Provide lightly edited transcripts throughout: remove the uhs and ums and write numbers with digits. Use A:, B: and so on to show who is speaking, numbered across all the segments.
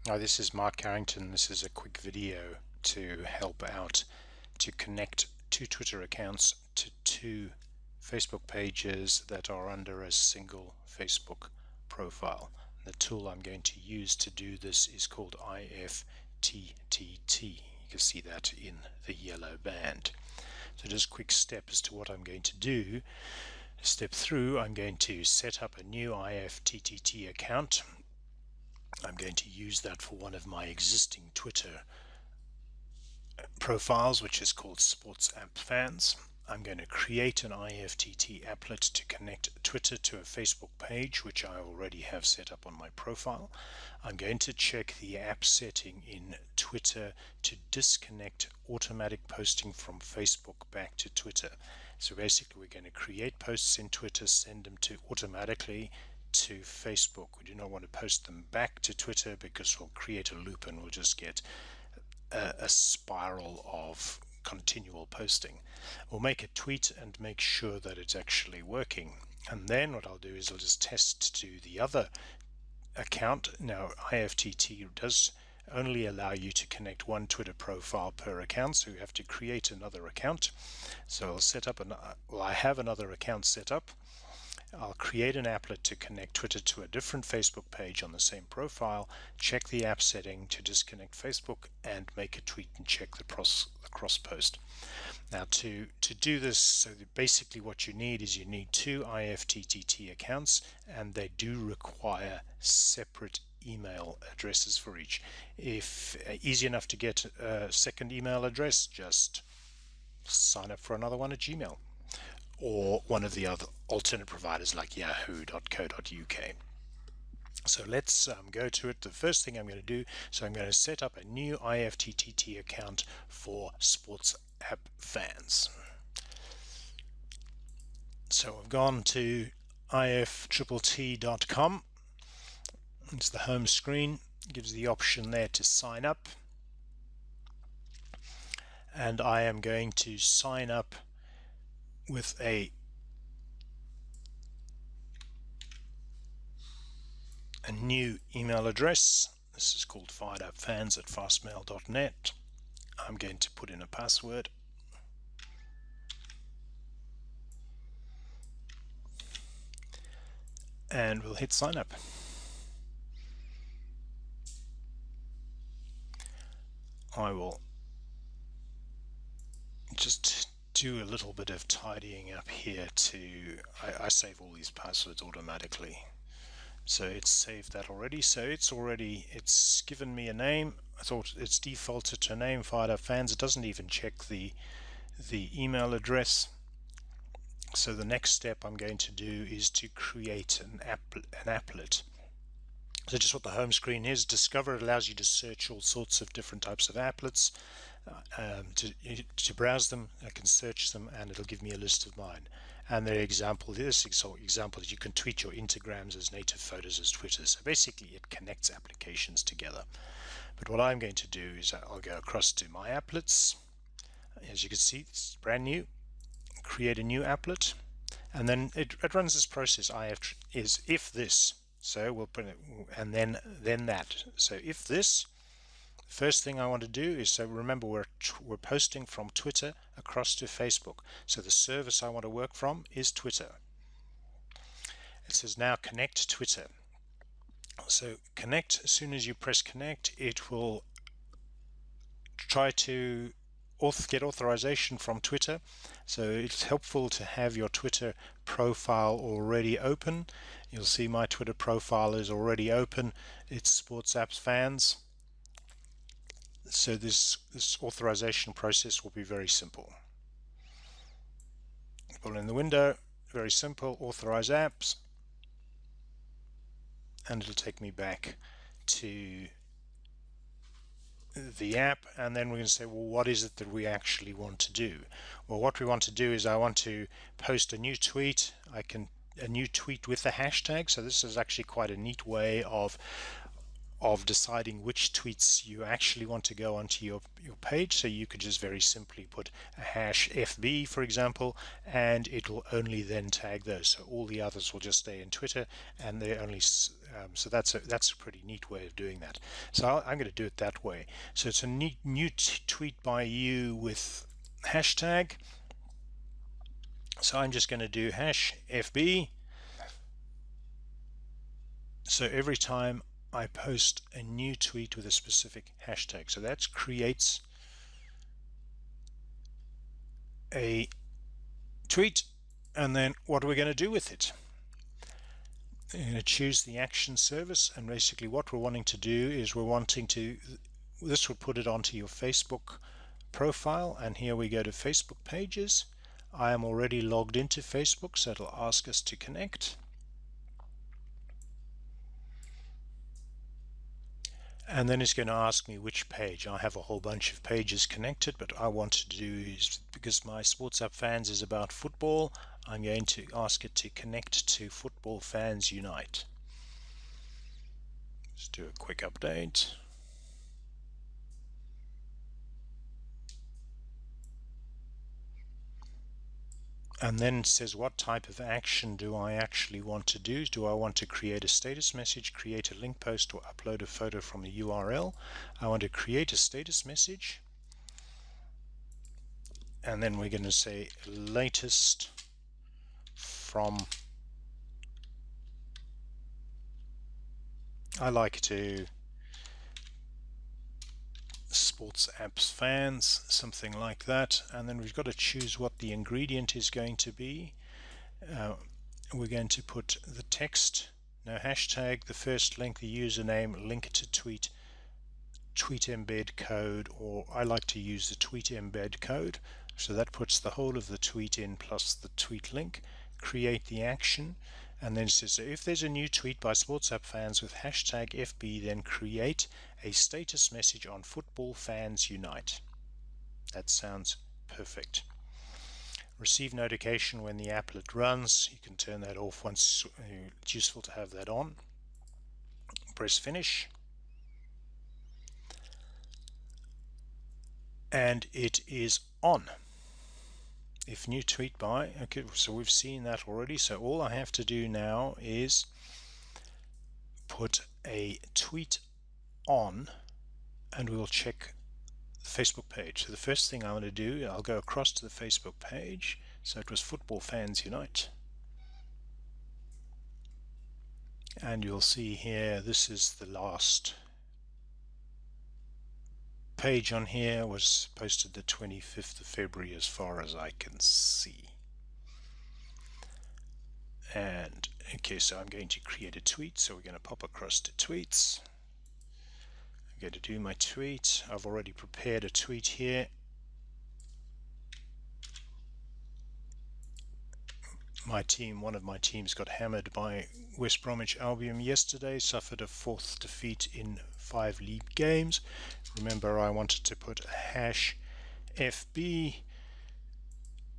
A: Hi, this is Mark Carrington. This is a quick video to help out to connect two Twitter accounts to two Facebook pages that are under a single Facebook profile. The tool I'm going to use to do this is called IFTTT. You can see that in the yellow band. So just quick step as to what I'm going to do. Step through, I'm going to set up a new IFTTT account. I'm going to use that for one of my existing Twitter profiles, which is called Sports App Fans. I'm going to create an IFTTT applet to connect Twitter to a Facebook page, which I already have set up on my profile. I'm going to check the app setting in Twitter to disconnect automatic posting from Facebook back to Twitter. So basically, we're going to create posts in Twitter, send them to automatically to Facebook. We do not want to post them back to Twitter because we'll create a loop and we'll just get a spiral of continual posting. We'll make a tweet and make sure that it's actually working, and then what I'll do is I'll just test to the other account. Now IFTTT does only allow you to connect one Twitter profile per account, so you have to create another account. So I'll set up I have another account set up. I'll create an applet to connect Twitter to a different Facebook page on the same profile, check the app setting to disconnect Facebook, and make a tweet and check the cross post. Now to do this, so basically what you need is you need two IFTTT accounts, and they do require separate email addresses for each. If easy enough to get a second email address, just sign up for another one at Gmail, or one of the other alternate providers like yahoo.co.uk. So let's go to it. The first thing I'm going to do, so I'm going to set up a new IFTTT account for Sports App Fans. So I've gone to IFTTT.com. It's the home screen. It gives the option there to sign up. And I am going to sign up with a new email address. This is called firedupfans@fastmail.net. I'm going to put in a password. And we'll hit sign up. I will just do a little bit of tidying up here I save all these passwords automatically. So it's saved that already. So it's given me a name. I thought it's defaulted to a name, Fired Up Fans. It doesn't even check the email address. So the next step I'm going to do is to create an applet. So just what the home screen is, Discover, it allows you to search all sorts of different types of applets. To browse them, I can search them, and it'll give me a list of mine. And this example is you can tweet your Instagrams as native photos as Twitter. So basically it connects applications together. But what I'm going to do is I'll go across to my applets. As you can see, it's brand new. Create a new applet, and then it runs this process. Is if this. So we'll put it, and then that. So if this. First thing I want to do is, so remember we're posting from Twitter across to Facebook. So the service I want to work from is Twitter. It says now connect Twitter. So connect, as soon as you press connect, it will try to get authorization from Twitter. So it's helpful to have your Twitter profile already open. You'll see my Twitter profile is already open. It's Sports Apps Fans. So this authorization process will be very simple. Pull in the window, very simple, authorize apps, and it'll take me back to the app, and then we're going to say, well, what is it that we actually want to do? Well, what we want to do is I want to post a new tweet. A new tweet with the hashtag. So this is actually quite a neat way of of deciding which tweets you actually want to go onto your page. So you could just very simply put a hash FB, for example, and it will only then tag those. So all the others will just stay in Twitter, and they're only so that's a pretty neat way of doing that. So I'm going to do it that way. So it's a new tweet by you with hashtag. So I'm just going to do hash FB. So every time I post a new tweet with a specific hashtag, so that creates a tweet, and then what we're going to do with it. We're going to choose the action service, and basically what we're wanting to do is this will put it onto your Facebook profile, and here we go to Facebook pages. I am already logged into Facebook, so it'll ask us to connect. And then it's going to ask me which page. I have a whole bunch of pages connected, but I want to do is, because my Sports App Fans is about football, I'm going to ask it to connect to Football Fans Unite. Let's do a quick update. And then it says, what type of action do I actually want to do? Do I want to create a status message, create a link post, or upload a photo from a URL? I want to create a status message. And then we're going to say latest from, I like to Sports Apps Fans, something like that. And then we've got to choose what the ingredient is going to be. We're going to put the text, no hashtag, the first link, the username, link to tweet, tweet embed code, or I like to use the tweet embed code. So that puts the whole of the tweet in plus the tweet link. Create the action, and then it says, so if there's a new tweet by Sports App Fans with hashtag FB, then create a status message on Football Fans Unite. That sounds perfect. Receive notification when the applet runs. You can turn that off once. It's useful to have that on. Press finish. And it is on. If new tweet by, okay, so we've seen that already. So all I have to do now is put a tweet on, and we'll check the Facebook page. So the first thing I want to do, I'll go across to the Facebook page. So it was Football Fans Unite. And you'll see here, this is the last page on here, was posted the 25th of February as far as I can see. And okay, so I'm going to create a tweet. So we're going to pop across to tweets. I'm going to do my tweet. I've already prepared a tweet here. One of my teams got hammered by West Bromwich Albion yesterday, suffered a 4th defeat in 5 league games. Remember, I wanted to put a hash FB,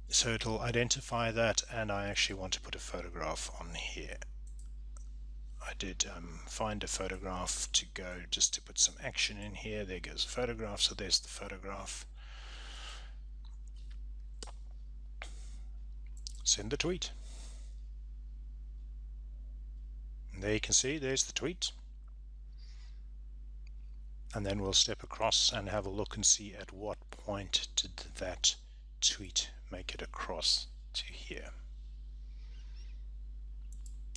A: so it'll identify that, and I actually want to put a photograph on here. I did find a photograph to go, just to put some action in here. There goes the photograph, so there's the photograph. Send the tweet. And there you can see, there's the tweet. And then we'll step across and have a look and see at what point did that tweet make it across to here.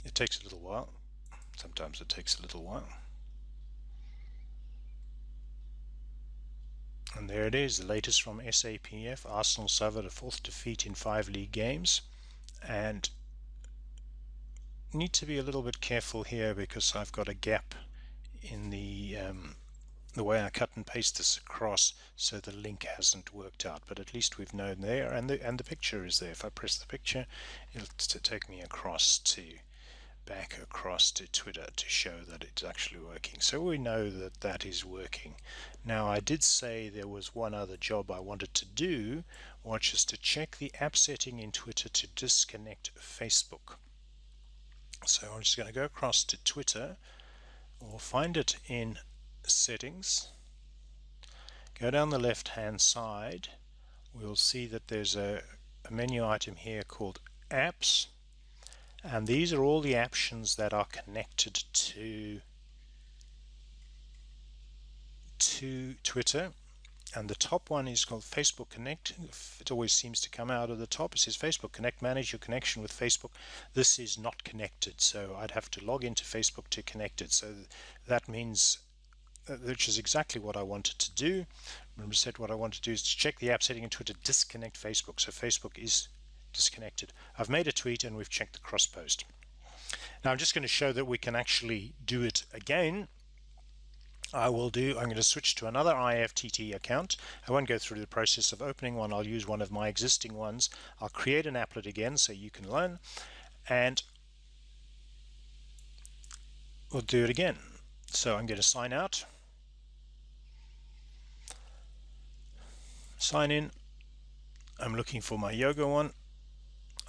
A: It takes a little while. Sometimes it takes a little while. And there it is, the latest from SAPF. Arsenal suffered a 4th defeat in 5 league games, and need to be a little bit careful here because I've got a gap in the way I cut and paste this across, so the link hasn't worked out. But at least we've known there, and the picture is there. If I press the picture, it'll take me back across to Twitter to show that it's actually working. So we know that that is working. Now, I did say there was one other job I wanted to do, which is to check the app setting in Twitter to disconnect Facebook. So I'm just going to go across to Twitter, or find it in settings, go down the left hand side, we'll see that there's a menu item here called apps, and these are all the options that are connected to Twitter. And the top one is called Facebook Connect. It always seems to come out of the top. It says Facebook Connect, manage your connection with Facebook. This is not connected, so I'd have to log into Facebook to connect it. So that means, which is exactly what I wanted to do. Remember, said what I want to do is to check the app setting in Twitter, disconnect Facebook. So Facebook is disconnected. I've made a tweet and we've checked the cross post. Now I'm just going to show that we can actually do it again. I'm going to switch to another IFTTT account. I won't go through the process of opening one. I'll use one of my existing ones. I'll create an applet again so you can learn, and we'll do it again. So I'm going to sign out, sign in. I'm looking for my yoga one.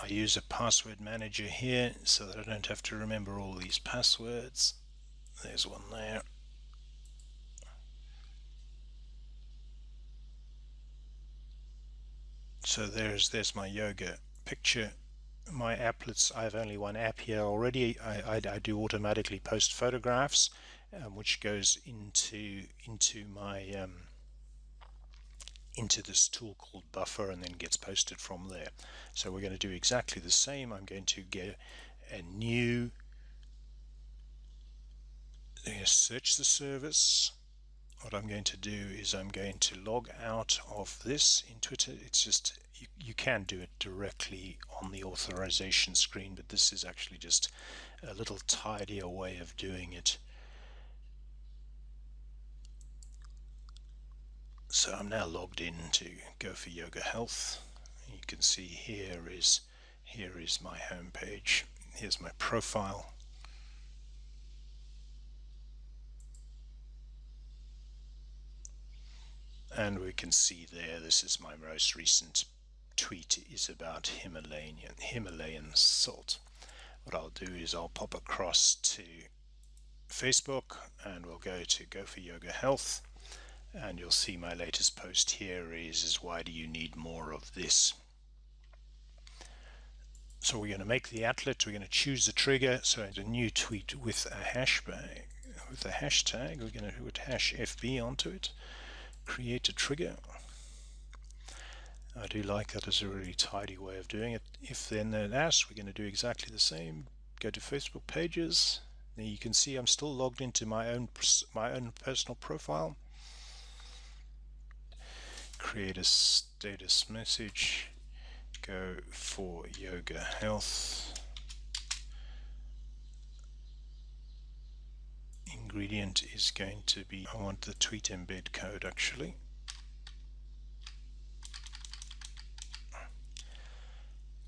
A: I use a password manager here so that I don't have to remember all these passwords. There's one there. So there's my yoga picture. My applets, I have only one app here already. I do automatically post photographs, which goes into my into this tool called Buffer and then gets posted from there. So we're going to do exactly the same. I'm going to get a new, search the service. What I'm going to do is I'm going to log out of this in Twitter. It's just, you can do it directly on the authorization screen, but this is actually just a little tidier way of doing it. So I'm now logged in to Go for Yoga Health. You can see here is my home page. Here's my profile. And we can see there, this is my most recent tweet, is about Himalayan salt. What I'll do is I'll pop across to Facebook and we'll go to Go for Yoga Health, and you'll see my latest post here is why do you need more of this? So we're going to make the applet, we're going to choose the trigger, so it's a new tweet with a hashtag, we're going to put #FB onto it. Create a trigger. I do like that as a really tidy way of doing it. If then else, we're going to do exactly the same. Go to Facebook pages. Now you can see I'm still logged into my own personal profile. Create a status message. Go for Yoga Health. Ingredient is going to be, I want the tweet embed code actually.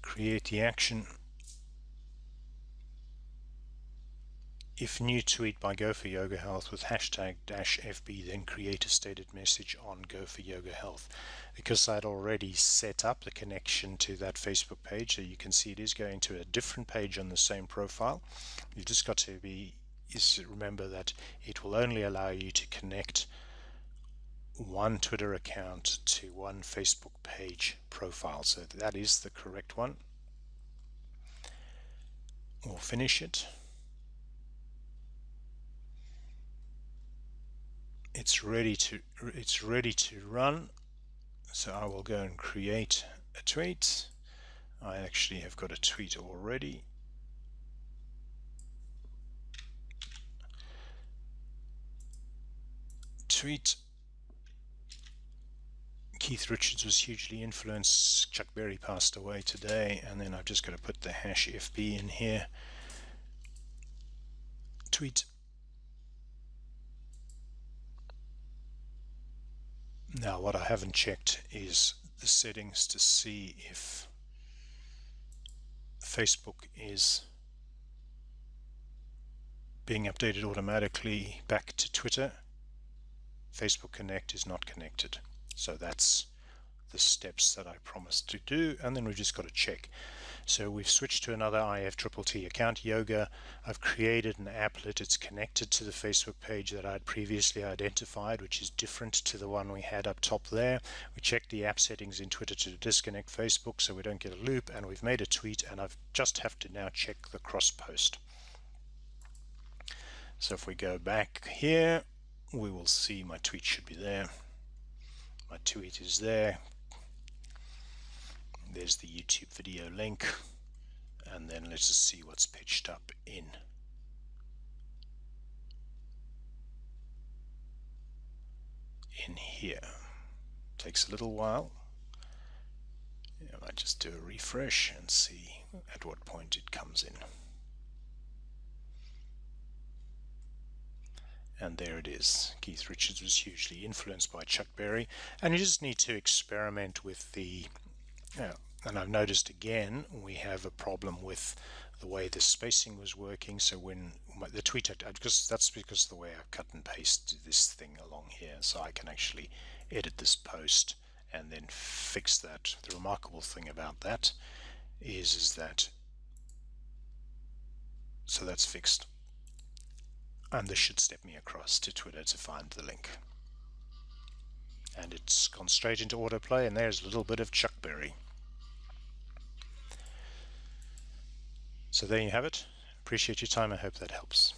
A: Create the action. If new tweet by Go for Yoga Health with #FB, then create a stated message on Go for Yoga Health. Because I'd already set up the connection to that Facebook page, so you can see it is going to a different page on the same profile. You've just got to remember that it will only allow you to connect one Twitter account to one Facebook page profile. So that is the correct one. We'll finish it. It's ready to run. So I will go and create a tweet. I actually have got a tweet already. Tweet. Keith Richards was hugely influenced. Chuck Berry passed away today, and then I've just got to put the #FB in here. Tweet. Now what I haven't checked is the settings to see if Facebook is being updated automatically back to Twitter. Facebook Connect is not connected. So that's the steps that I promised to do, and then we've just got to check. So we've switched to another IFTTT account, Yoga. I've created an applet. It's connected to the Facebook page that I'd previously identified, which is different to the one we had up top there. We checked the app settings in Twitter to disconnect Facebook so we don't get a loop, and we've made a tweet, and I've just have to now check the cross post. So if we go back here, we will see my tweet should be there. My tweet is there. There's the YouTube video link, and then let's just see what's pitched up in here. Takes a little while. I might just do a refresh and see at what point it comes in. And there it is. Keith Richards was hugely influenced by Chuck Berry, and you just need to experiment with the and I've noticed again we have a problem with the way the spacing was working. So when the tweet, because that's because of the way I cut and paste this thing along here, so I can actually edit this post and then fix that. The remarkable thing about that is that, so that's fixed, and this should step me across to Twitter to find the link, and it's gone straight into autoplay, and there's a little bit of Chuck Berry. So there you have it. Appreciate your time. I hope that helps.